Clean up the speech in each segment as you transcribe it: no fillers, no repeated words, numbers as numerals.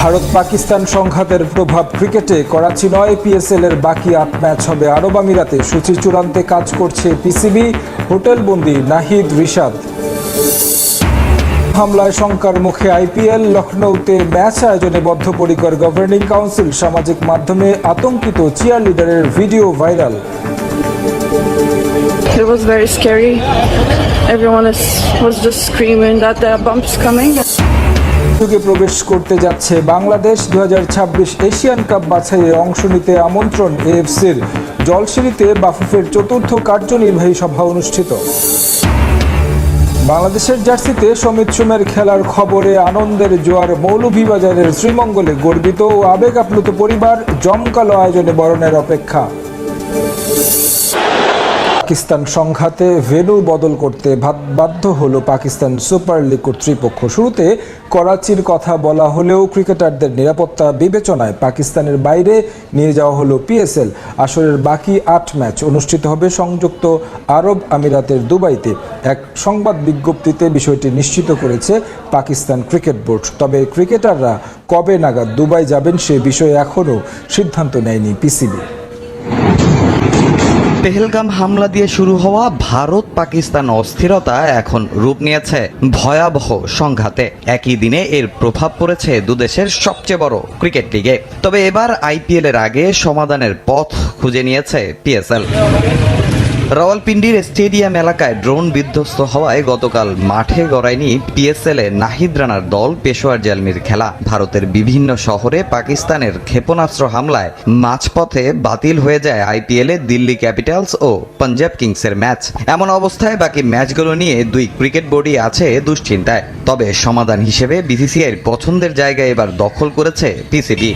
ভারত পাকিস্তান সংঘাতের প্রভাব ক্রিকেটে। করাচি নয়, পিএসএল এর বাকি ৮ ম্যাচ হবে আরব আমিরাতে। সূচি চূড়ান্তে কাজ করছে পিসিবি। হোটেলবন্দি নাহিদ রিশাদ। হামলায় শঙ্কার মুখে আইপিএল। লখনৌতে ম্যাচ আয়োজনে বদ্ধপরিকর গভর্নিং কাউন্সিল। সামাজিক মাধ্যমে আতঙ্কিত চিয়ার লিডারের video viral. It was very scary. Everyone was just screaming that there are bumps coming. যুগে প্রবেশ করতে যাচ্ছে বাংলাদেশ। 2026 এশিয়ান কাপ বাছাইয়ে অংশ নিতে আমন্ত্রণ এএফসির। জলসিঁড়িতে বাফুফের চতুর্থ কার্যনির্বাহী সভা অনুষ্ঠিত। বাংলাদেশের জার্সিতে সমিত সোমের খেলার খবরে আনন্দের জোয়ার। মৌলভীবাজারের শ্রীমঙ্গলে গর্বিত ও আবেগ আপ্লুত পরিবার। জমকালো আয়োজনে বরণের অপেক্ষা। পাকিস্তান সংঘাতে ভেন্যু বদল করতে বাধ্য হলো পাকিস্তান সুপার লিগ কর্তৃপক্ষ। শুরুতে করাচির কথা বলা হলেও ক্রিকেটারদের নিরাপত্তা বিবেচনায় পাকিস্তানের বাইরে নিয়ে যাওয়া হলো পিএসএল। আসরের বাকি ৮ ম্যাচ অনুষ্ঠিত হবে সংযুক্ত আরব আমিরাতের দুবাইতে। এক সংবাদ বিজ্ঞপ্তিতে বিষয়টি নিশ্চিত করেছে পাকিস্তান ক্রিকেট বোর্ড। তবে ক্রিকেটাররা কবে নাগাদ দুবাই যাবেন সে বিষয়ে এখনও সিদ্ধান্ত নেয়নি পিসিবি। পেহেলগাম হামলা দিয়ে শুরু হওয়া ভারত পাকিস্তান অস্থিরতা এখন রূপ নিয়েছে ভয়াবহ সংঘাতে। একই দিনে এর প্রভাব পড়েছে দুদেশের সবচেয়ে বড় ক্রিকেট লিগে। তবে এবার আইপিএল এর আগে সমাধানের পথ খুঁজে নিয়েছে পিএসএল। রাওয়ালপিন্ডির স্টেডিয়াম এলাকায় ড্রোন বিধ্বস্ত হওয়ায় গতকাল মাঠে গড়ায়নি পিএসএল এ নাহিদ রানার দল পেশোয়ার জালমির খেলা। ভারতের বিভিন্ন শহরে পাকিস্তানের ক্ষেপণাস্ত্র হামলায় মাঝপথে বাতিল হয়ে যায় আইপিএল এ দিল্লি ক্যাপিটালস ও পাঞ্জাব কিংসের ম্যাচ। এমন অবস্থায় বাকি ম্যাচগুলো নিয়ে দুই ক্রিকেট বোর্ডই আছে দুশ্চিন্তায়। তবে সমাধান হিসেবে বিসিসিআইয়ের পছন্দের জায়গা এবার দখল করেছে পিসিবি।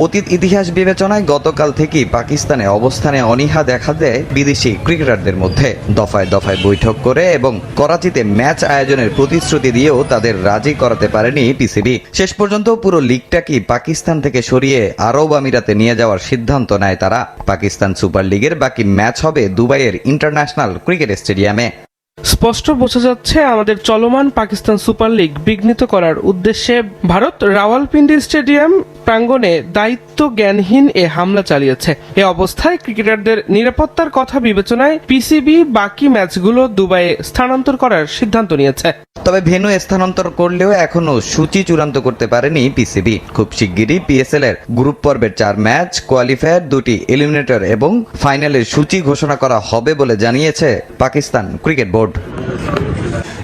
অতীত ইতিহাস বিবেচনায় গতকাল থেকেই পাকিস্তানে অবস্থানে অনীহা দেখা দেয় বিদেশি ক্রিকেটারদের মধ্যে। দফায় দফায় বৈঠক করে এবং করাচিতে ম্যাচ আয়োজনের প্রতিশ্রুতি দিয়েও তাদের রাজি করাতে পারেনি পিসিবি। শেষ পর্যন্ত পুরো লিগটাকেই পাকিস্তান থেকে সরিয়ে আরব আমিরাতে নিয়ে যাওয়ার সিদ্ধান্ত নেয় তারা। পাকিস্তান সুপার লিগের বাকি ম্যাচ হবে দুবাইয়ের ইন্টারন্যাশনাল ক্রিকেট স্টেডিয়ামে। স্পষ্ট বোঝা যাচ্ছে আমাদের চলমান পাকিস্তান সুপার লিগ বিঘ্নিত করার উদ্দেশ্যে ভারত রাওয়ালপিন্ডি স্টেডিয়াম প্রাঙ্গণে দায়িত্ব জ্ঞানহীন এ হামলা চালিয়েছে। এ অবস্থায় ক্রিকেটারদের নিরাপত্তার কথা বিবেচনায় পিসিবি বাকি ম্যাচগুলো দুবাইয়ে স্থানান্তর করার সিদ্ধান্ত নিয়েছে। তবে ভেন্যু স্থানান্তর করলেও এখনো সূচি চূড়ান্ত করতে পারেনি পিসিবি। খুব শিগগিরই পিএসএল এর গ্রুপ পর্বের 4 ম্যাচ, কোয়ালিফায়ার 2টি এলিমিনেটর এবং ফাইনালের সূচি ঘোষণা করা হবে বলে জানিয়েছে পাকিস্তান ক্রিকেট বোর্ড।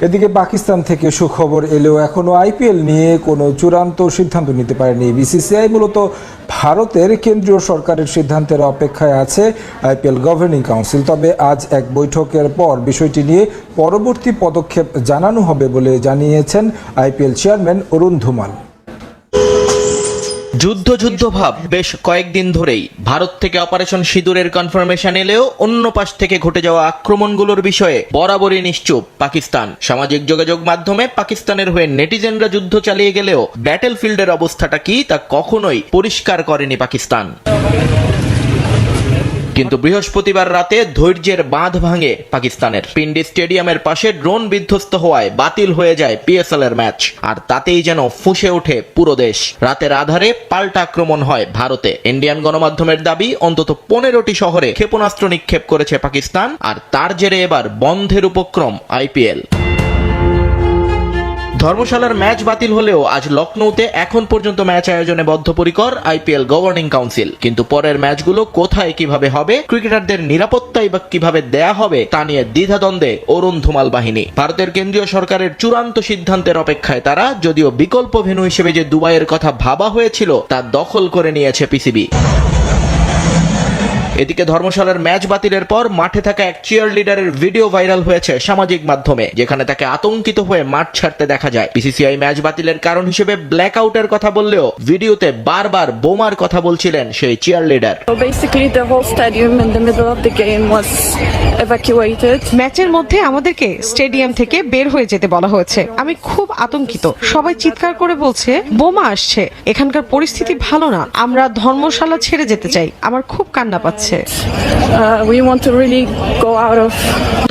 এদিকে পাকিস্তান থেকে সুখবর এলেও এখনো আইপিএল নিয়ে কোনো চূড়ান্ত সিদ্ধান্ত নিতে পারেনি বিসিসিআই। মূলত ভারতের কেন্দ্রীয় সরকারের সিদ্ধান্তের অপেক্ষায় আছে আইপিএল গভর্নিং কাউন্সিল। তবে আজ এক বৈঠকের পর বিষয়টি নিয়ে পরবর্তী পদক্ষেপ জানানো হবে বলে জানিয়েছেন আইপিএল চেয়ারম্যান অরুণ ধুমাল। যুদ্ধ ভাব বেশ কয়েকদিন ধরেই ভারত থেকে অপারেশন সিঁদুরের কনফার্মেশন এলেও অন্য পাশ থেকে ঘটে যাওয়া আক্রমণগুলোর বিষয়ে বরাবরই নিশ্চুপ পাকিস্তান। সামাজিক যোগাযোগ মাধ্যমে পাকিস্তানের হয়ে নেটিজেনরা যুদ্ধ চালিয়ে গেলেও ব্যাটেল ফিল্ডের অবস্থাটা কি তা কখনোই পরিষ্কার করেনি পাকিস্তান। কিন্তু বৃহস্পতিবার রাতে ধৈর্যের বাঁধ ভাঙে পাকিস্তানের। পিন্ডি স্টেডিয়ামের পাশে ড্রোন বিধ্বস্ত হওয়ায় বাতিল হয়ে যায় পিএসএল এর ম্যাচ। আর তাতেই যেন ফুঁসে ওঠে পুরো দেশ। রাতের আধারে পাল্টা আক্রমণ হয় ভারতে। ইন্ডিয়ান গণমাধ্যমের দাবি অন্তত 15টি শহরে ক্ষেপণাস্ত্র নিক্ষেপ করেছে পাকিস্তান। আর তার জেরে এবার বন্ধের উপক্রম আইপিএল। ধর্মশালার ম্যাচ বাতিল হলেও আজ লখনৌতে এখন পর্যন্ত ম্যাচ আয়োজনে বদ্ধপরিকর আইপিএল গভর্নিং কাউন্সিল। কিন্তু পরের ম্যাচগুলো কোথায় কিভাবে হবে, ক্রিকেটারদের নিরাপত্তাই বা কিভাবে দেয়া হবে তা নিয়ে দ্বিধাদ্বন্দ্বে অরুণ ধুমাল বাহিনী। ভারতের কেন্দ্রীয় সরকারের চূড়ান্ত সিদ্ধান্তের অপেক্ষায় তারা। যদিও বিকল্প ভেন্যু হিসেবে যে দুবাইয়ের কথা ভাবা হয়েছিল তা দখল করে নিয়েছে পিসিবি। এদিকে ধর্মশালার ম্যাচ বাতিলের পর মাঠে থাকা এক চিয়ার লিডারের ভিডিও ভাইরাল হয়েছে সামাজিক মাধ্যমে, যেখানে তাকে আতঙ্কিত হয়ে মাঠ ছাড়তে দেখা যায়। বিসিসিআই ম্যাচ বাতিলের কারণ হিসেবে ব্ল্যাক আউটের কথা বললেও ভিডিওতে বারবার বোমার কথা বলছিলেন সেই চিয়ার লিডার। ম্যাচের মধ্যে আমাদেরকে স্টেডিয়াম থেকে বের হয়ে যেতে বলা হয়েছে। আমি খুব আতঙ্কিত। সবাই চিৎকার করে বলছে বোমা আসছে। এখানকার পরিস্থিতি ভালো না। আমরা ধর্মশালা ছেড়ে যেতে চাই। আমার খুব কান্না পাচ্ছে। যাচ্ছে। We want to really go out of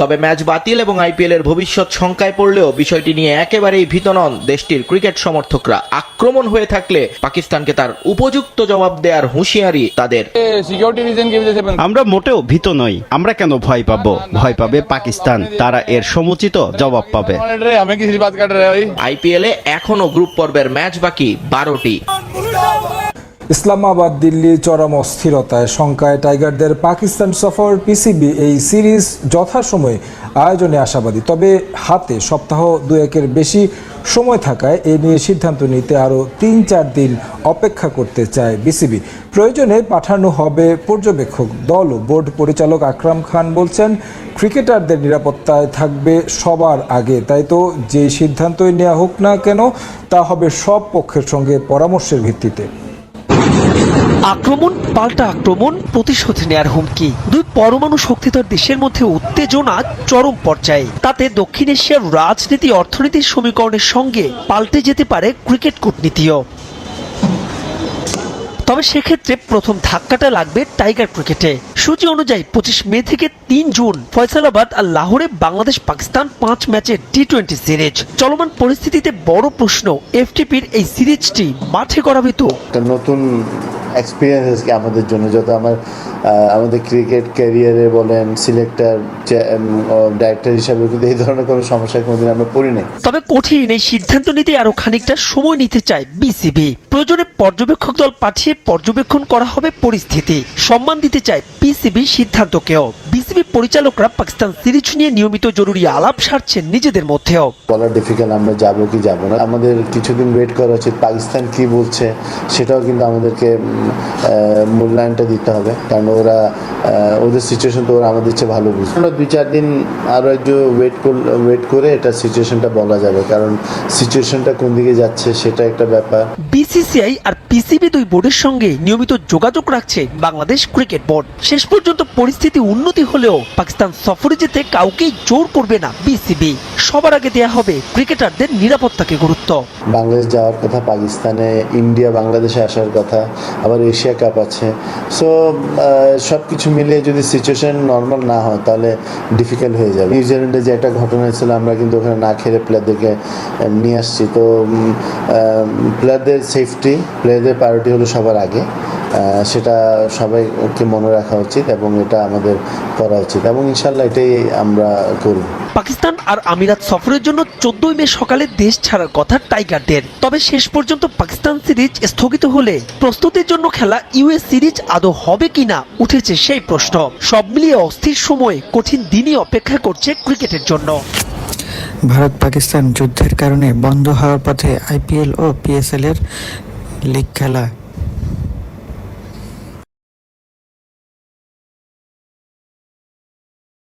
তবে ম্যাচ বাতিল এবং আইপিএল এর ভবিষ্যৎ শঙ্কায় পড়লেও বিষয়টি নিয়ে একেবারেই ভীত নন দেশটির ক্রিকেট সমর্থকরা। আক্রমণ হয়ে থাকলে পাকিস্তানকে তার উপযুক্ত জবাব দেওয়ার হুঁশিয়ারি তাদের। আমরা মোটেও ভীত নই। আমরা কেন ভয় পাবো? ভয় পাবে পাকিস্তান। তারা এর সমুচিত জবাব পাবে। আইপিএলে এখনো গ্রুপ পর্বের ম্যাচ বাকি 12টি। ইসলামাবাদ দিল্লি চরম অস্থিরতায় শঙ্কায় টাইগারদের পাকিস্তান সফর। পিসিবি এই সিরিজ যথাসময়ে আয়োজনে আশাবাদী, তবে হাতে সপ্তাহ দুয়েকের বেশি সময় থাকায় এ নিয়ে সিদ্ধান্ত নিতে আরও 3-4 দিন অপেক্ষা করতে চায় বিসিবি। প্রয়োজনে পাঠানো হবে পর্যবেক্ষক দল। বোর্ড পরিচালক আকরাম খান বলছেন, ক্রিকেটারদের নিরাপত্তায় থাকবে সবার আগে, তাই তো যে সিদ্ধান্তই নেওয়া হোক না কেন তা হবে সব পক্ষের সঙ্গে পরামর্শের ভিত্তিতে। আক্রমণ পাল্টা আক্রমণ, প্রতিশোধ নেয়ার হুমকি। দুই পরমাণু শক্তিধর দেশের মধ্যে উত্তেজনা চরম পর্যায়ে। তাতে দক্ষিণ এশিয়ার রাজনীতি অর্থনীতির সমীকরণের সঙ্গে পাল্টে যেতে পারে ক্রিকেট কূটনীতিও। তবে সেক্ষেত্রে প্রথম ধাক্কাটা লাগবে টাইগার ক্রিকেটে। সূচি অনুযায়ী 25 মে থেকে 3 জুন ফয়সালাবাদ আর লাহোরে বাংলাদেশ পাকিস্তান 5 ম্যাচের টি-20 সিরিজ। চলমান পরিস্থিতিতে বড় প্রশ্ন, এফটিপির এই সিরিজটি মাঠে করাবে তো? নতুন এক্সপিরিয়েন্স আমাদের জন্য, যত আমাদের ক্রিকেট ক্যারিয়ারে বলেন, সিলেক্টর ডাইরেক্টর হিসাবে কিন্তু এই ধরনের কোনো সমস্যায় কোনোদিন আমরা পড়ি নাই। তবে কঠিন এই সিদ্ধান্ত নিতে আরো খানিকটা সময় নিতে চায় বিসিবি। প্রয়োজনে পর্যবেক্ষক দল পাঠিয়ে পর্যবেক্ষণ করা হবে পরিস্থিতি। সম্মান দিতে চায় পিসিবি সিদ্ধান্তকেও। বিসিবি পরিচালকরা পাকিস্তান সিরিজ নিয়ে নিয়মিত জরুরি আলাপ সারছেন নিজেদের মধ্যেও। বলা ডিফিকাল্ট আমরা যাবো কি যাবো না, আমাদের কিছুদিন ওয়েট করা উচিত। পাকিস্তান কি বলছে সেটাও কিন্তু আমাদেরকে মূল্যায়নটা দিতে হবে, কারণ ওদের সিচুয়েশন তো ওরা আমাদের চেয়ে ভালো বুঝবে। আমরা 2-4 দিন আরও একটু ওয়েট করে এটা সিচুয়েশনটা বলা যাবে, কারণ সিচুয়েশনটা কোন দিকে যাচ্ছে সেটা একটা ব্যাপার। বিসিসিআই আর পিসিবি দুই বোর্ডের সঙ্গে নিয়মিত যোগাযোগ রাখছে বাংলাদেশ ক্রিকেট বোর্ড। শেষ পর্যন্ত পরিস্থিতি উন্নতি হলেও পাকিস্তান সফরে যেতে কাউকেই জোর করবে না বিসিবি। সবার আগে দেয়া হবে ক্রিকেটারদের নিরাপত্তাকে গুরুত্ব। বাংলাদেশ যাওয়ার কথা, পাকিস্তানে, ইন্ডিয়া বাংলাদেশে আসার কথা, আবার এশিয়া কাপ আছে। সো সব কিছু মিলিয়ে যদি সিচুয়েশন নর্মাল না হয় তাহলে ডিফিকাল্ট হয়ে যাবে। নিউজিল্যান্ডে যে একটা ঘটনা হয়েছিল, আমরা কিন্তু ওখানে না খেলে প্লেয়ারদেরকে নিয়ে আসছি। তো প্লেয়ারদের সেফটি, প্লেয়ারদের প্রায়োরিটি হলো সবার আগে, সেটা সবাইকে মনে রাখা উচিত এবং এটা আমাদের করা উচিত এবং ইনশাল্লাহ এটাই আমরা করব। পাকিস্তান আর আমিরাত সফরের জন্য 14 মে সকালে দেশ ছাড়ার কথা টাইগারদের। তবে শেষ পর্যন্ত পাকিস্তান সিরিজ স্থগিত হলে প্রস্তুতির জন্য খেলা ইউএস সিরিজ আদৌ হবে কিনা উঠেছে সেই প্রশ্ন। সব মিলিয়ে অস্থির সময়ে কঠিন দিনই অপেক্ষা করছে ক্রিকেটের জন্য। ভারত পাকিস্তান যুদ্ধের কারণে বন্ধ হওয়ার পথে আইপিএল ও পিএসএল এর লিগ খেলা।